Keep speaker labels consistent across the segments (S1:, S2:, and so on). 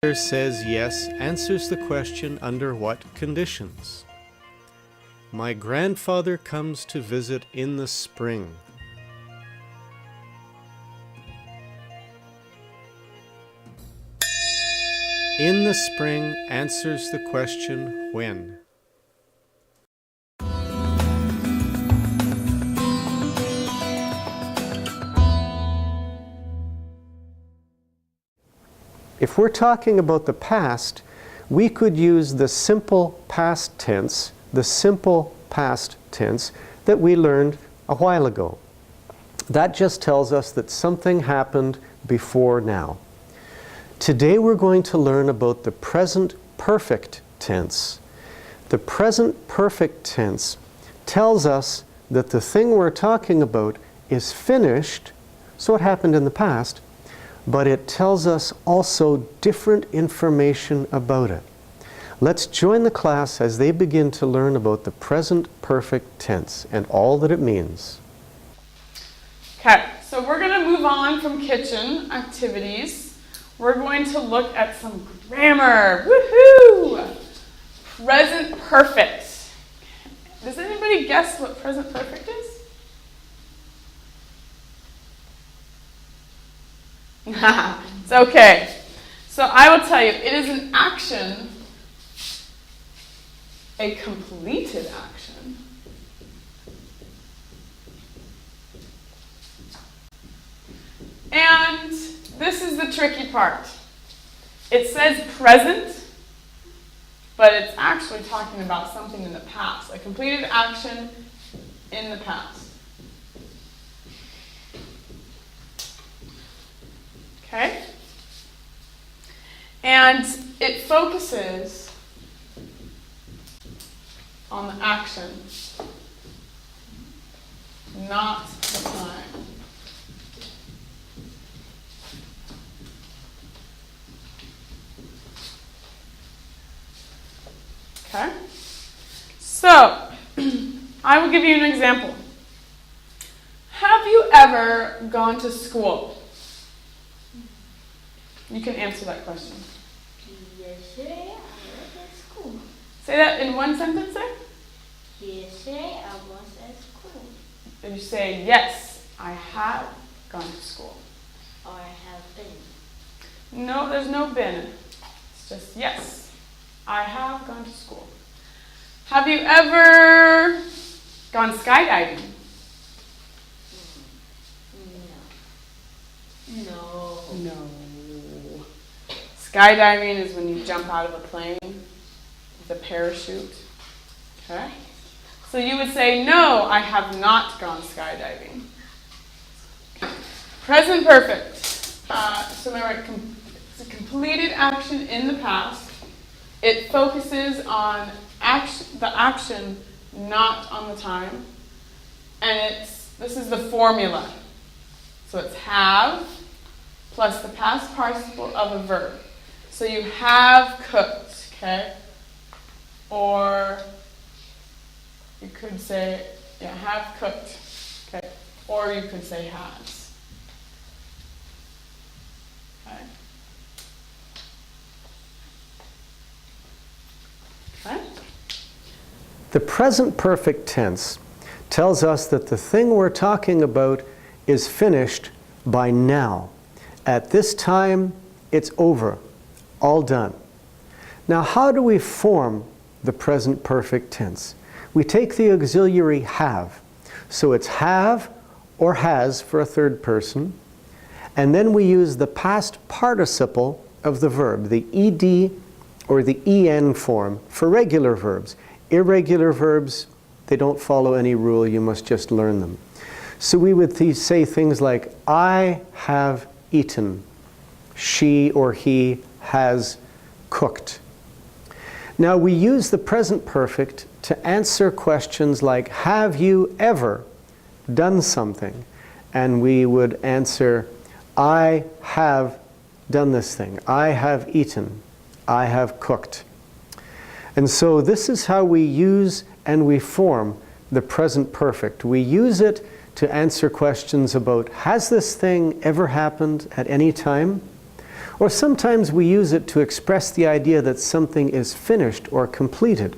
S1: Says yes answers the question under what conditions? My grandfather comes to visit in the spring. In the spring answers the question when. If we're talking about the past, we could use the simple past tense that we learned a while ago. That just tells us that something happened before now. Today we're going to learn about the present perfect tense. The present perfect tense tells us that the thing we're talking about is finished, so it happened in the past, but it tells us also different information about it. Let's join the class as they begin to learn about the present perfect tense and all that it means.
S2: Okay, so we're going to move on from kitchen activities. We're going to look at some grammar. Woohoo! Present perfect. Does anybody guess what present perfect is? It's okay. So I will tell you, it is an action, a completed action. And this is the tricky part. It says present, but it's actually talking about something in the past, a completed action in the past. Okay? And it focuses on the action, not the time. Okay? So, I will give you an example. Have you ever gone to school? You can answer that question.
S3: Yes, sir. I was at school.
S2: Say that in one sentence, sir.
S3: Yes, sir. I was at school.
S2: Then you say, yes, I have gone to school.
S3: Or I have been.
S2: No, there's no been. It's just, yes, I have gone to school. Have you ever gone skydiving?
S3: No.
S2: No. Skydiving is when you jump out of a plane with a parachute. Okay? So you would say, no, I have not gone skydiving. Present perfect. So remember, it's a completed action in the past. It focuses on the action, not on the time. And this is the formula. So it's have plus the past participle of a verb. So you have cooked, okay? Or you could say, yeah, have cooked, okay? Or you could say has. Okay? Okay?
S1: The present perfect tense tells us that the thing we're talking about is finished by now. At this time, it's over. All done. Now, how do we form the present perfect tense? We take the auxiliary have. So it's have or has for a third person. And then we use the past participle of the verb, the ed or the en form for regular verbs. Irregular verbs, they don't follow any rule. You must just learn them. So we would say things like, I have eaten. She or he has cooked. Now we use the present perfect to answer questions like, have you ever done something? And we would answer, I have done this thing. I have eaten. I have cooked. And so this is how we use and we form the present perfect. We use it to answer questions about, has this thing ever happened at any time? Or sometimes we use it to express the idea that something is finished or completed.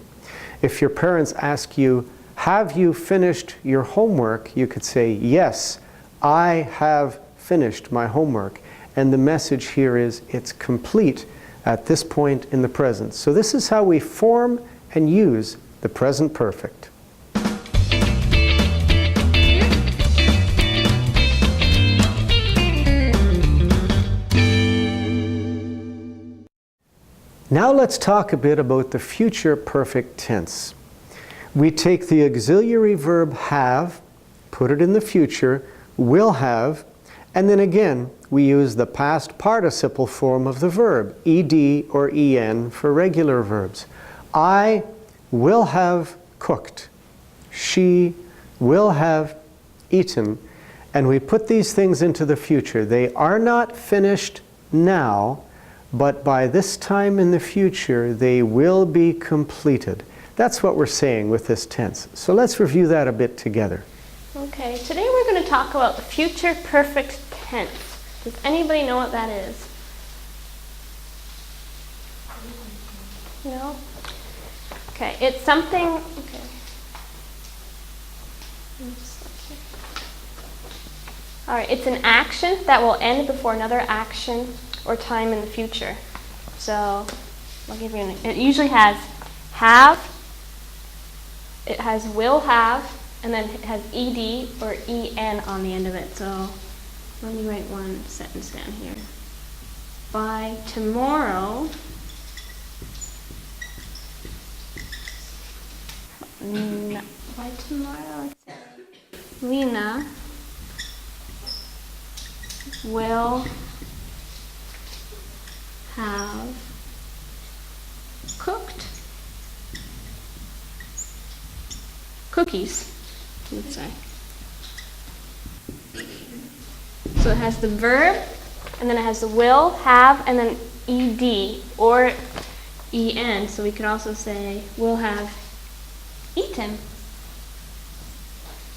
S1: If your parents ask you, "Have you finished your homework?" you could say, "Yes, I have finished my homework." And the message here is it's complete at this point in the present. So this is how we form and use the present perfect. Now let's talk a bit about the future perfect tense. We take the auxiliary verb have, put it in the future, will have, and then again we use the past participle form of the verb, ed or en for regular verbs. I will have cooked. She will have eaten. And we put these things into the future. They are not finished now, but by this time in the future, they will be completed. That's what we're saying with this tense. So let's review that a bit together.
S4: Okay, today we're going to talk about the future perfect tense. Does anybody know what that is? No? Okay, it's something, okay. All right, it's an action that will end before another action or time in the future. So, I'll give you it usually has have, it has will have, and then it has ed or en on the end of it. So, let me write one sentence down here. By tomorrow, let's say, Lena will have cooked cookies, let's say. So it has the verb, and then it has the will, have, and then ed or en. So we could also say will have eaten.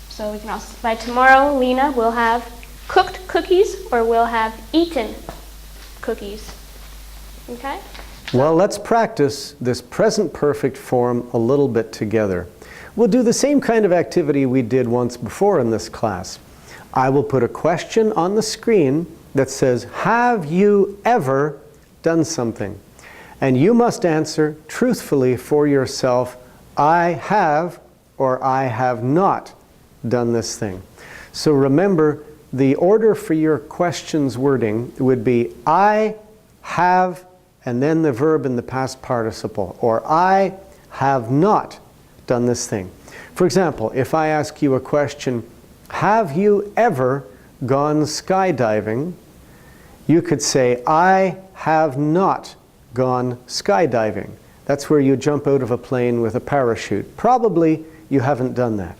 S4: So we can also, by tomorrow, Lena will have cooked cookies or will have eaten cookies. Okay?
S1: Well, let's practice this present perfect form a little bit together. We'll do the same kind of activity we did once before in this class. I will put a question on the screen that says, "Have you ever done something?" And you must answer truthfully for yourself, "I have" or "I have not done this thing." So remember, the order for your question's wording would be I have and then the verb in the past participle, or I have not done this thing. For example, if I ask you a question, "Have you ever gone skydiving?" you could say, "I have not gone skydiving." That's where you jump out of a plane with a parachute. Probably you haven't done that.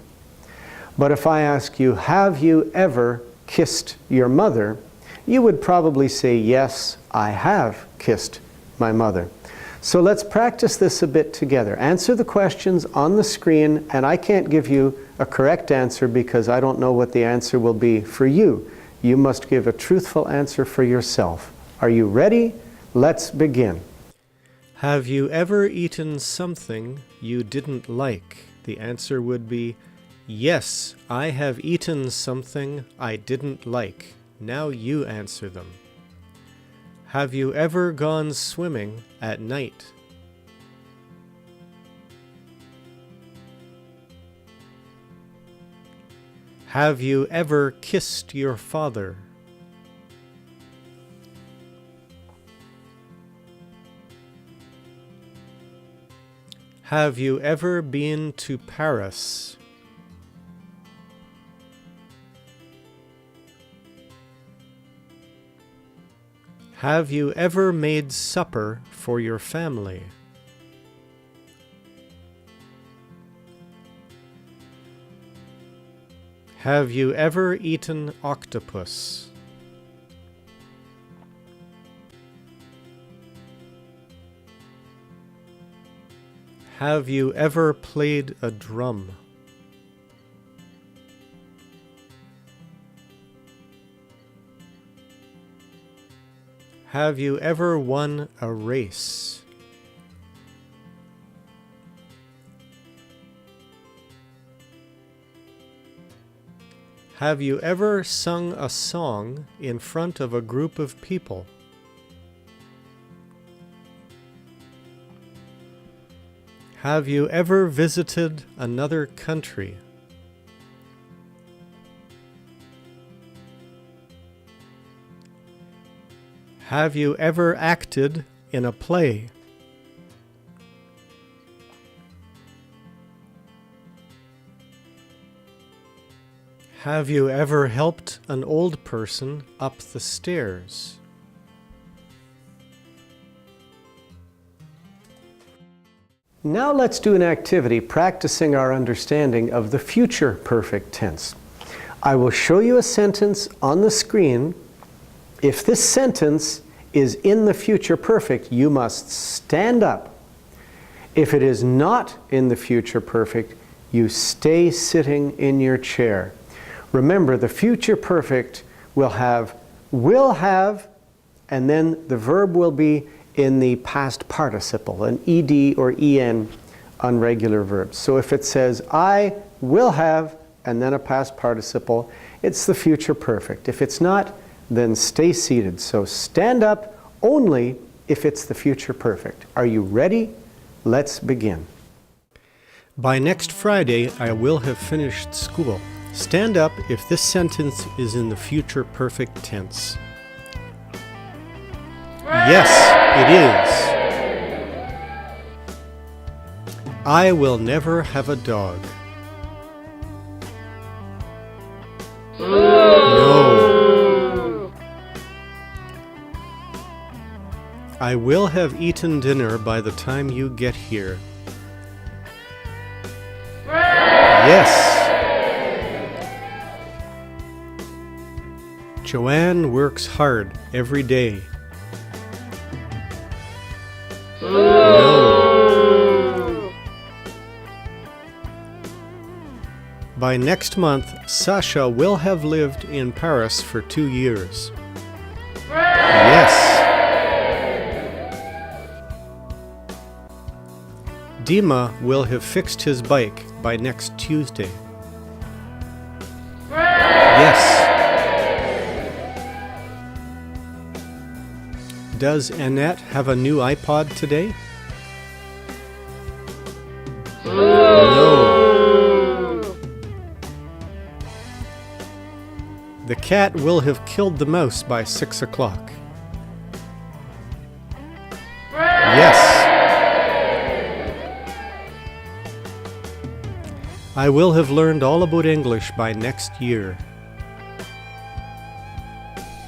S1: But if I ask you, "Have you ever kissed your mother?" you would probably say, "Yes, I have kissed my mother." So let's practice this a bit together. Answer the questions on the screen, and I can't give you a correct answer because I don't know what the answer will be for you. You must give a truthful answer for yourself. Are you ready? Let's begin. Have you ever eaten something you didn't like? The answer would be, "Yes, I have eaten something I didn't like." Now you answer them. Have you ever gone swimming at night? Have you ever kissed your father? Have you ever been to Paris? Have you ever made supper for your family? Have you ever eaten octopus? Have you ever played a drum? Have you ever won a race? Have you ever sung a song in front of a group of people? Have you ever visited another country? Have you ever acted in a play? Have you ever helped an old person up the stairs? Now let's do an activity practicing our understanding of the future perfect tense. I will show you a sentence on the screen. If this sentence is in the future perfect, you must stand up. If it is not in the future perfect, you stay sitting in your chair. Remember, the future perfect will have, and then the verb will be in the past participle, an ed or en on regular verbs. So if it says, I will have, and then a past participle, it's the future perfect. If it's not, then stay seated. So stand up only if it's the future perfect. Are you ready? Let's begin. By next Friday, I will have finished school. Stand up if this sentence is in the future perfect tense. Yes, it is. I will never have a dog. No. I will have eaten dinner by the time you get here. Yes. Joanne works hard every day. No. By next month, Sasha will have lived in Paris for 2 years. Yes. Dima will have fixed his bike by next Tuesday. Yes. Does Annette have a new iPod today? No. The cat will have killed the mouse by 6 o'clock. Yes. I will have learned all about English by next year.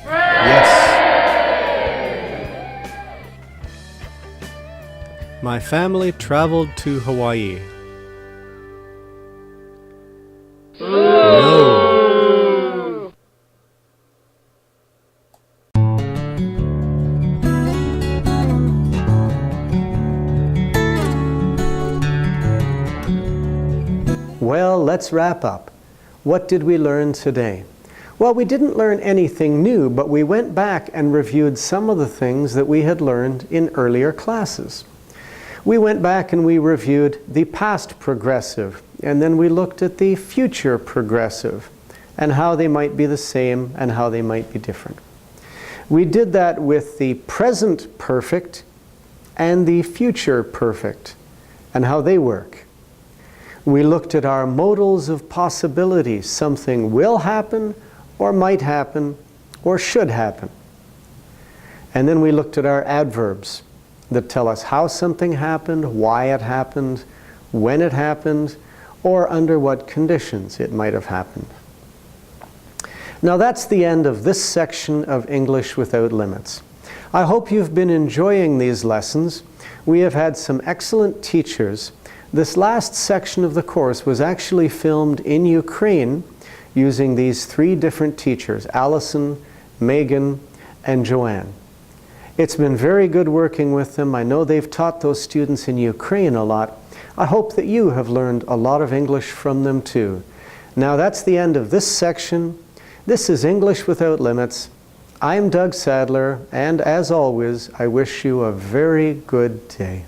S1: Yes. My family traveled to Hawaii. No. Well, let's wrap up. What did we learn today? Well, we didn't learn anything new, but we went back and reviewed some of the things that we had learned in earlier classes. We went back and we reviewed the past progressive, and then we looked at the future progressive and how they might be the same and how they might be different. We did that with the present perfect and the future perfect and how they work. We looked at our modals of possibility. Something will happen, or might happen, or should happen. And then we looked at our adverbs that tell us how something happened, why it happened, when it happened, or under what conditions it might have happened. Now that's the end of this section of English Without Limits. I hope you've been enjoying these lessons. We have had some excellent teachers. This last section of the course was actually filmed in Ukraine using these 3 different teachers, Allison, Megan, and Joanne. It's been very good working with them. I know they've taught those students in Ukraine a lot. I hope that you have learned a lot of English from them too. Now that's the end of this section. This is English Without Limits. I'm Doug Sadler, and as always, I wish you a very good day.